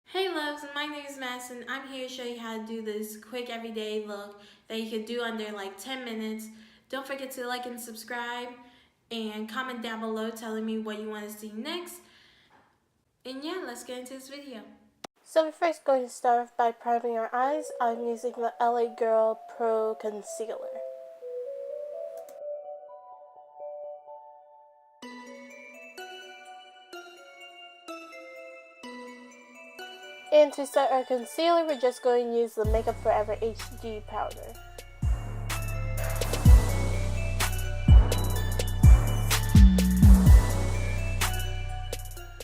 Hey loves, my name is Madison. I'm here to show you how to do this quick everyday look that you can do under like 10 minutes. Don't forget to like and subscribe and comment down below telling me what you want to see next. And yeah, let's get into this video. So we're first going to start off by priming our eyes. I'm using the LA Girl Pro Concealer. And to start our concealer, we're just going to use the Makeup Forever HD powder.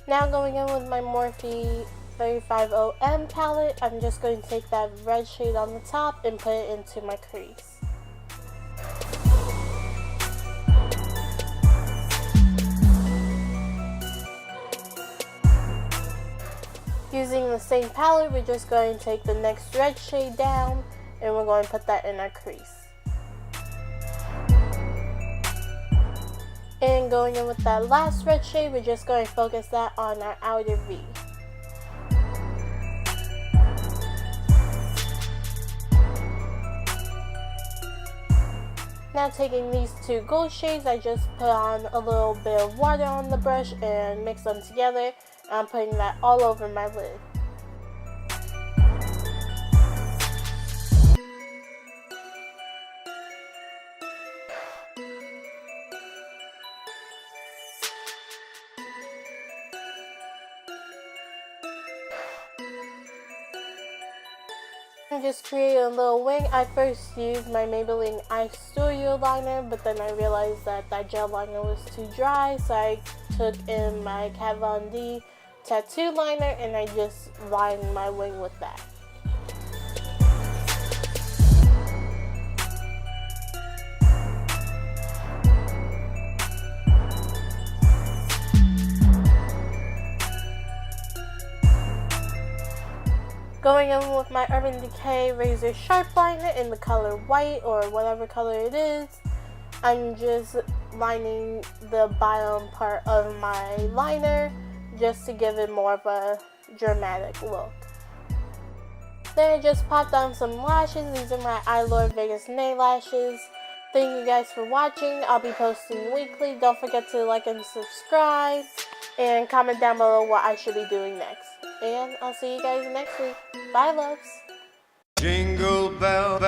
Now going in with my Morphe 350M palette, I'm just going to take that red shade on the top and put it into my crease. Using the same palette, we're just going to take the next red shade down and we're going to put that in our crease. And going in with that last red shade, we're just going to focus that on our outer V. Now taking these two gold shades, I just put on a little bit of water on the brush and mix them together. I'm putting that all over my lid. I just created a little wing. I first used my Maybelline Eyelure liner, but then I realized that that gel liner was too dry, so I took in my Kat Von D tattoo liner and I just lined my wing with that. Going in with my Urban Decay Razor Sharp Liner in the color white or whatever color it is. I'm just lining the bottom part of my liner just to give it more of a dramatic look. Then I just popped on some lashes. These are my Eyelure Vegas nail lashes. Thank you guys for watching. I'll be posting weekly. Don't forget to like and subscribe and comment down below what I should be doing next. And I'll see you guys next week. Bye, loves. Jingle bell.